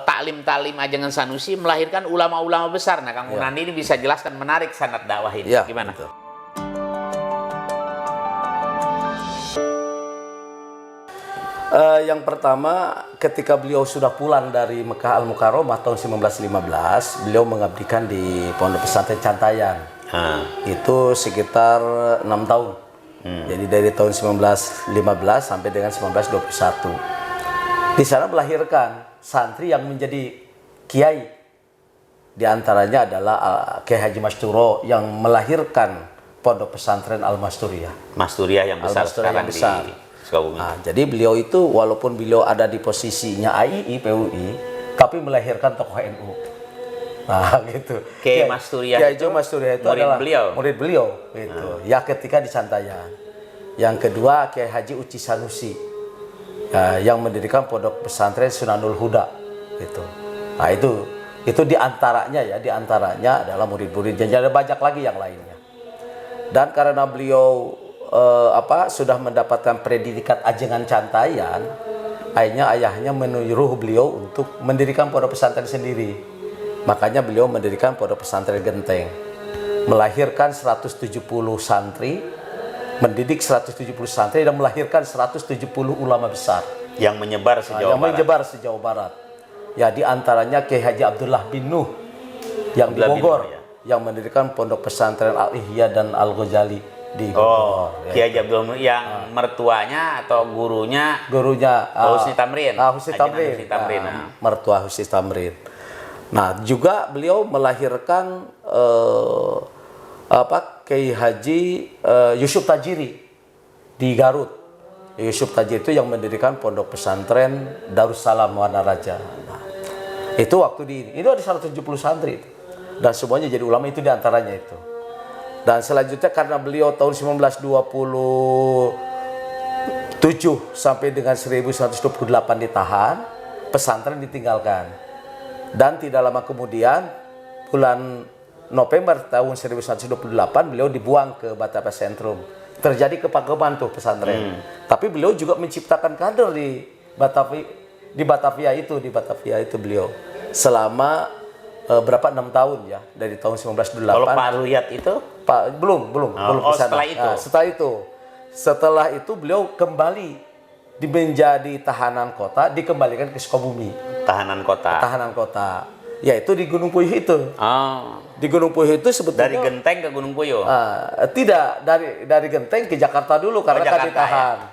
taklim-taklim Ajengan Sanusi melahirkan ulama-ulama besar. Nah, Kang Munandi ini bisa jelaskan menarik sanad dakwah ini. Ya, Gimana? betul. Yang pertama, ketika beliau sudah pulang dari Mekah Al-Mukarramah tahun 1915, beliau mengabdikan di Pondok Pesantren Cantayan. Itu sekitar 6 tahun. Jadi dari tahun 1915 sampai dengan 1921. Di sana melahirkan santri yang menjadi kiai. Di antaranya adalah Kiai Haji Masturo yang melahirkan Pondok Pesantren Al-Masturiyah. Masturiyah yang besar sekarang di Sukabumi. Nah, jadi beliau itu walaupun beliau ada di posisinya AII, PUI, tapi melahirkan tokoh NU. Nah, gitu. Kiai Masturiah itu murid adalah beliau. Murid beliau, gitu. Ya, ketika di Cantayan. Yang kedua, Kiai Haji Uci Sanusi, yang mendirikan Pondok Pesantren Sunanul Huda, gitu. Nah, itu diantaranya adalah murid-muridnya. Jadi ada banyak lagi yang lainnya. Dan karena beliau sudah mendapatkan predikat Ajengan Cantayan, akhirnya ayahnya menyuruh beliau untuk mendirikan pondok pesantren sendiri. Makanya beliau mendirikan Pondok Pesantren Genteng, melahirkan 170 santri, mendidik 170 santri dan melahirkan 170 ulama besar yang menyebar sejauh barat. Ya, di antaranya Kiai Haji Abdullah bin Nuh yang di Bogor, yang mendirikan Pondok Pesantren Al-Ihya dan Al-Ghazali di Bogor. Kiai Haji Abdullah bin Nuh yang mertuanya atau gurunya Husni Tamrin. Husni Tamrin. Mertua Husni Tamrin. Nah, juga beliau melahirkan Kiai Haji Yusuf Tajiri di Garut. Yusuf Tajiri itu yang mendirikan Pondok Pesantren Darussalam Wanaraja. Nah, itu waktu ini ada 170 santri dan semuanya jadi ulama, itu diantaranya itu. Dan selanjutnya karena beliau tahun 1927 sampai dengan 1928 ditahan, pesantren ditinggalkan. Dan tidak lama kemudian, bulan November tahun 1928, beliau dibuang ke Batavia Sentrum. Terjadi kepageman tuh pesantren. Tapi beliau juga menciptakan kader di Batavia itu beliau selama 6 tahun ya, dari tahun 1928. Kalau Pak Ruyat itu? Belum setelah itu. Setelah itu beliau kembali menjadi tahanan kota, dikembalikan ke Sukabumi. Tahanan kota. Yaitu di Gunung Puyuh itu. Di Gunung Puyuh itu sebetulnya dari Genteng ke Gunung Puyuh. Tidak, dari Genteng ke Jakarta dulu karena kan ditahan. Ya?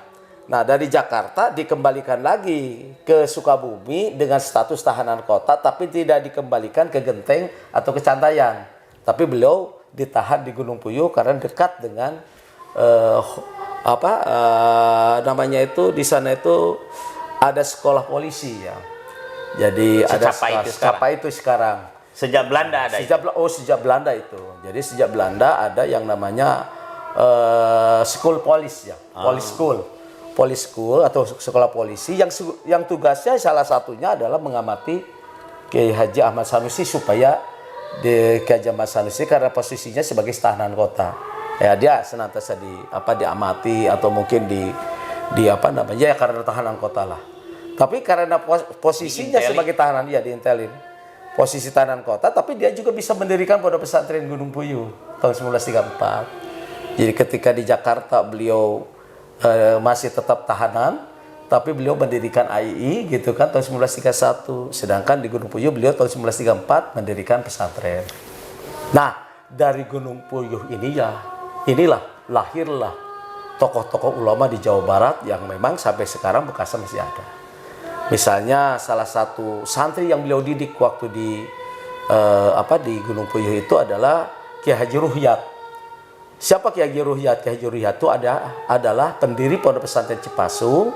Nah, dari Jakarta dikembalikan lagi ke Sukabumi dengan status tahanan kota, tapi tidak dikembalikan ke Genteng atau ke Cantayan. Tapi beliau ditahan di Gunung Puyuh karena dekat dengan di sana itu ada sekolah polisi ya. Jadi Secapa itu sekarang. Sejak Belanda ada. Sejak Belanda itu. Jadi sejak Belanda ada yang namanya school police ya, police school atau sekolah polisi yang tugasnya salah satunya adalah mengamati Kiai Haji Ahmad Sanusi supaya Kiai Haji Ahmad Sanusi karena posisinya sebagai tahanan kota. Ya, dia senantiasa diamati atau mungkin karena tahanan kota lah. Tapi karena posisinya sebagai tahanan, diintelin. Posisi tahanan kota, tapi dia juga bisa mendirikan Pondok Pesantren Gunung Puyuh tahun 1934. Jadi ketika di Jakarta beliau masih tetap tahanan, tapi beliau mendirikan AII gitu kan tahun 1931. Sedangkan di Gunung Puyuh beliau tahun 1934 mendirikan pesantren. Nah, dari Gunung Puyuh inilah lahirlah tokoh-tokoh ulama di Jawa Barat yang memang sampai sekarang bekasnya masih ada. Misalnya salah satu santri yang beliau didik waktu di Gunung Puyuh itu adalah Kiai Haji Ruhyat. Siapa Kiai Haji Ruhyat? Kiai Haji Ruhyat itu adalah pendiri Pondok Pesantren Cipasung,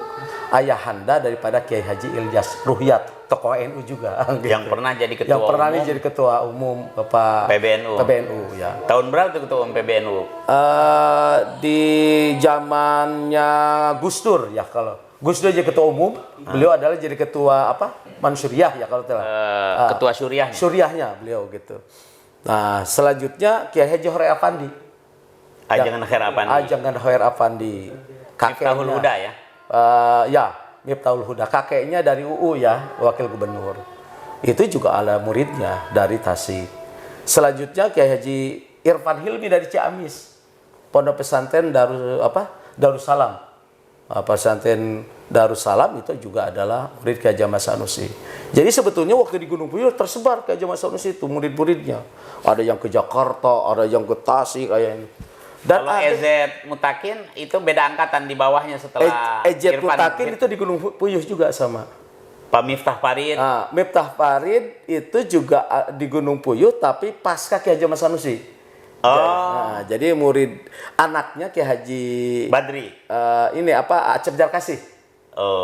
ayahanda daripada Kiai Haji Ilyas Ruhyat, tokoh NU juga. Yang pernah jadi ketua umum Bapak PBNU ya. Tahun berapa itu ketua umum PBNU? Di zamannya Gus Dur ya, kalau Gus Dur jadi ketua umum, beliau adalah jadi ketua Mansuriah ya kalau tidak. Ketua Syuriahnya. Syuriahnya beliau gitu. Nah, selanjutnya Kiai Haji Hoer Afandi. Ajengan Hoer Afandi. Ajengan Hoer Afandi. Miftahul Huda ya. Miftahul Huda, kakeknya dari UU ya, wakil gubernur. Itu juga ada muridnya dari Tasik. Selanjutnya Kiai Haji Irfan Hilmi dari Ciamis. Pondok pesantren Darussalam. Pesantren Darussalam itu juga adalah murid Kiai Haji Ahmad Sanusi. Jadi sebetulnya waktu di Gunung Puyuh tersebar Kiai Haji Ahmad Sanusi itu murid-muridnya. Ada yang ke Jakarta, ada yang ke Tasik kayak ini. Dan kalau EZ Mutakin itu beda angkatan di bawahnya setelah EZ Irfan. Mutakin itu di Gunung Puyuh juga sama. Pak Miftah Farid. Miftah Farid itu juga di Gunung Puyuh tapi pasca Kiai Haji Ahmad Sanusi. Jadi murid anaknya Kiai Haji Badri. Acep Jarkasih.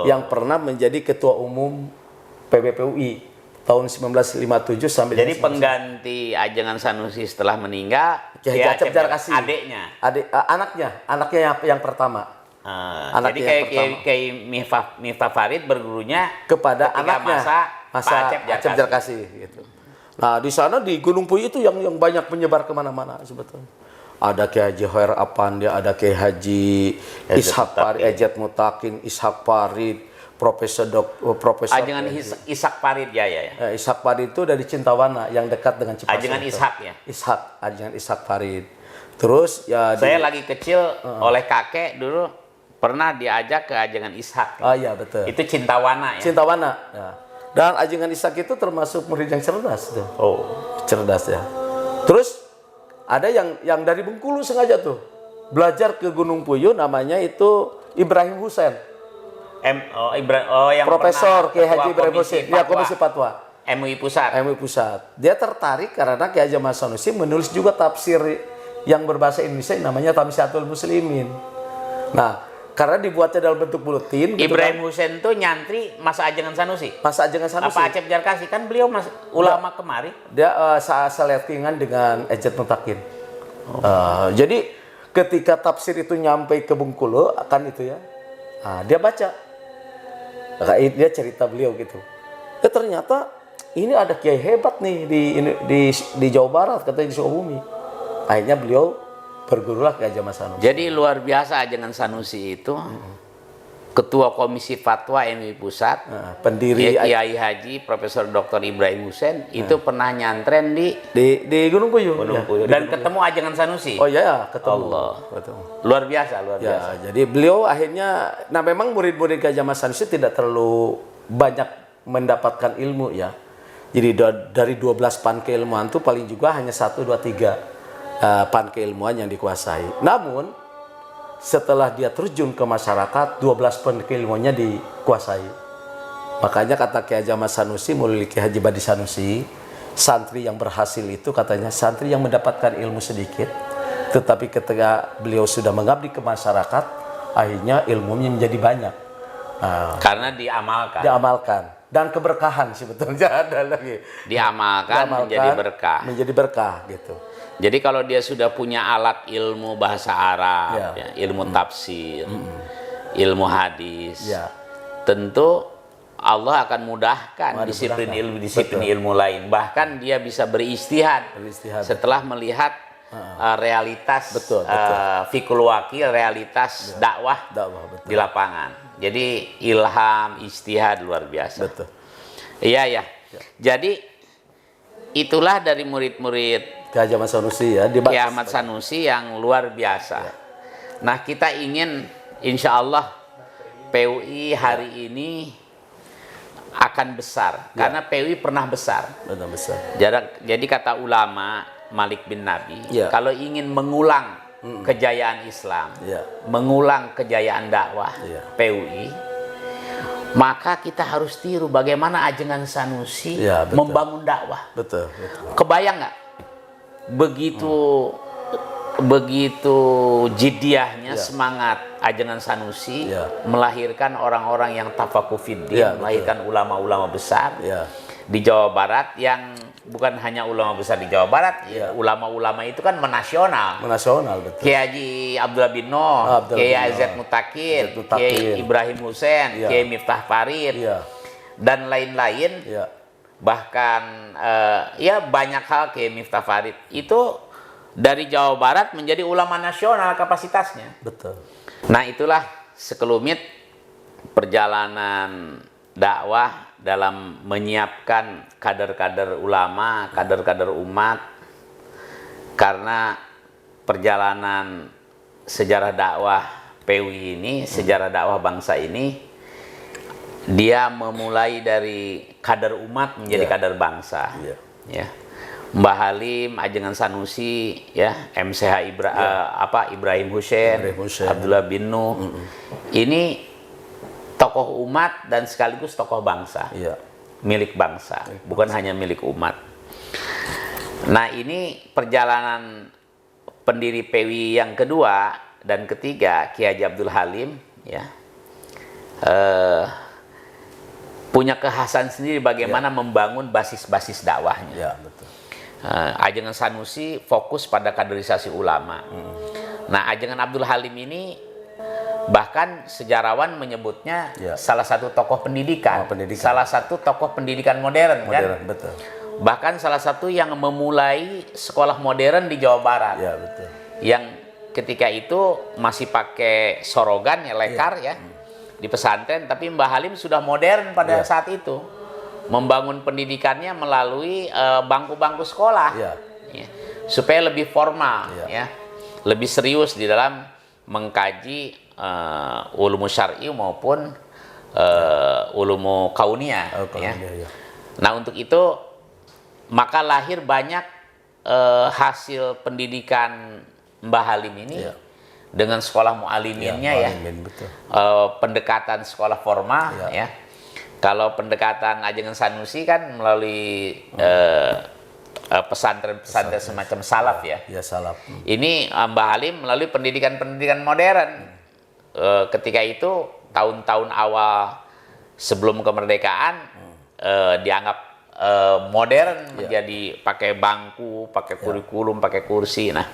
Yang pernah menjadi ketua umum PBPUI tahun 1957 sampai. Jadi pengganti Ajengan Sanusi setelah meninggal Kiai Haji Acep Jarkasih. Adiknya. Anaknya yang pertama. Jadi kayak Miftah Farid bergurunya kepada anaknya masa Acep Jarkasih gitu. Nah, di sana di Gunung Puyuh itu yang banyak menyebar kemana-mana sebetulnya. Ada Kiai Haji Hoer Apandi, ada Kiai Haji Ishak Farid, EZ Mutakin, Ishak Farid, Profesor Ajengan Ishak Farid ya. Ishak Farid itu dari Cintawana yang dekat dengan Cipasu. Ajengan Ishak ya. Ajengan Ishak Farid. Terus ya saya lagi kecil oleh kakek dulu pernah diajak ke Ajengan Ishak. Iya betul. Itu Cintawana ya. Cintawana. Ya. Dan Ajengan Ishak itu termasuk murid yang cerdas tuh. Cerdas ya. Terus ada yang dari Bengkulu sengaja tuh belajar ke Gunung Puyuh, namanya itu Ibrahim Husain. Yang Profesor Kiai Haji Ibrahim Husain, ya Komisi Fatwa. MUI Pusat. Dia tertarik karena Kiai Haji Ahmad Sanusi menulis juga tafsir yang berbahasa Indonesia namanya Tamsiatul Muslimin. Nah, karena dibuatnya dalam bentuk buletin. Ibrahim Husain itu nyantri masa Ajengan Sanusi. Masa Ajengan Sanusi. Apa Acep Jarkasih kan beliau ulama kemari. Dia seletingan dengan EZ Mutakin. Jadi ketika tafsir itu nyampe ke Bengkulu akan itu ya, dia baca. Dia cerita beliau gitu. Ternyata ini ada kiai hebat nih di Jawa Barat, katanya di Sukabumi. Akhirnya beliau bergurulah Kiai Haji Ahmad Sanusi. Jadi luar biasa Ajengan Sanusi itu Ketua Komisi Fatwa MUI Pusat, pendiri Kiai Haji Profesor Dr. Ibrahim Husain itu pernah nyantren di Gunung Puyuh. Dan ketemu Ajengan Sanusi. Oh iya, ketemu. Allah. Luar biasa. Jadi beliau akhirnya, memang murid-murid Kiai Haji Ahmad Sanusi tidak terlalu banyak mendapatkan ilmu ya. Jadi dari 12 pan keilmuan itu paling juga hanya 1, 2, 3 pan keilmuan yang dikuasai. Namun setelah dia terjun ke masyarakat, 12 pan keilmuannya dikuasai. Makanya kata Kiai Haji Ahmad Sanusi melalui Kiai Haji Badi Sanusi, santri yang berhasil itu katanya santri yang mendapatkan ilmu sedikit, tetapi ketika beliau sudah mengabdi ke masyarakat, akhirnya ilmunya menjadi banyak. Karena diamalkan. Dan keberkahan sebetulnya ada lagi. Diamalkan menjadi berkah. Menjadi berkah gitu. Jadi kalau dia sudah punya alat ilmu bahasa Arab, ilmu tafsir, ilmu hadis, tentu Allah akan mudahkan disiplin ilmu lain. Bahkan dia bisa beristihad setelah melihat realitas fikul wakil, realitas dakwah di lapangan. Jadi ilham, istihad luar biasa. Iya. Jadi itulah dari murid-murid Kiai Haji Ahmad Sanusi ya, Kiai Ahmad Sanusi yang luar biasa. Nah, kita ingin insya Allah PUI hari ini akan besar karena PUI pernah besar. Jadi kata ulama Malik bin Nabi, kalau ingin mengulang kejayaan Islam, mengulang kejayaan dakwah PUI, maka kita harus tiru bagaimana Ajengan Sanusi membangun dakwah. Kebayang nggak? Begitu jidiahnya semangat Ajengan Sanusi melahirkan orang-orang yang tafakuh fiddin, melahirkan ulama-ulama besar di Jawa Barat yang bukan hanya ulama besar di Jawa Barat, ulama-ulama itu kan menasional. Betul. Kiai Haji Abdullah bin Noh, Kiai AZ Mutakin, Kiai Ibrahim Husain, Kiai Miftah Farid, dan lain-lain. Bahkan banyak hal Kiai Miftah Farid itu dari Jawa Barat menjadi ulama nasional kapasitasnya. Betul. Nah, itulah sekelumit perjalanan dakwah dalam menyiapkan kader-kader ulama, kader-kader umat, karena perjalanan sejarah dakwah PUI ini, sejarah dakwah bangsa ini, dia memulai dari kader umat menjadi kader bangsa. Ya. Mbah Halim, Ajengan Sanusi, ya, MCH Ibrahim Hussein, Abdullah bin Nuh. Ini tokoh umat dan sekaligus tokoh bangsa. Milik bangsa, bukan hanya milik umat. Nah, ini perjalanan pendiri PUI yang kedua dan ketiga, Kiai Haji Abdul Halim, ya. Punya kekhasan sendiri bagaimana membangun basis-basis dakwahnya. Ajengan Sanusi fokus pada kaderisasi ulama. Nah, Ajengan Abdul Halim ini bahkan sejarawan menyebutnya salah satu tokoh pendidikan, salah satu tokoh pendidikan modern, kan? Betul. Bahkan salah satu yang memulai sekolah modern di Jawa Barat. Betul. Yang ketika itu masih pakai sorogan, ya, lekar, ya, di pesantren, tapi Mbah Halim sudah modern pada saat itu. Membangun pendidikannya melalui bangku-bangku sekolah, ya, supaya lebih formal, ya, lebih serius di dalam mengkaji ulumu syar'i maupun ulumu kauniyah. Nah, untuk itu maka lahir banyak hasil pendidikan Mbah Halim ini dengan sekolah mu'aliminnya, pendekatan sekolah formal, ya. Kalau pendekatan Ajengan Sanusi kan melalui pesantren-pesantren semacam salaf, ya. Salaf. Ini Mbah Halim melalui pendidikan-pendidikan modern. Ketika itu tahun-tahun awal sebelum kemerdekaan dianggap modern, menjadi pakai bangku, pakai kurikulum, pakai kursi. Nah,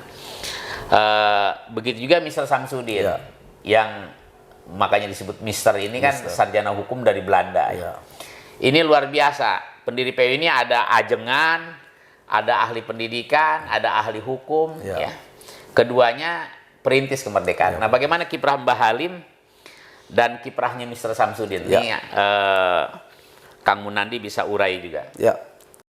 begitu juga Mr. Samsudin, yang makanya disebut Mister ini kan sarjana hukum dari Belanda. Ini luar biasa. Pendiri PUI ini ada ajengan, ada ahli pendidikan, ada ahli hukum. Ya. Keduanya perintis kemerdekaan. Nah, bagaimana kiprah Mbah Halim dan kiprahnya Mr. Samsudin? Ini Kang Munandi bisa urai juga.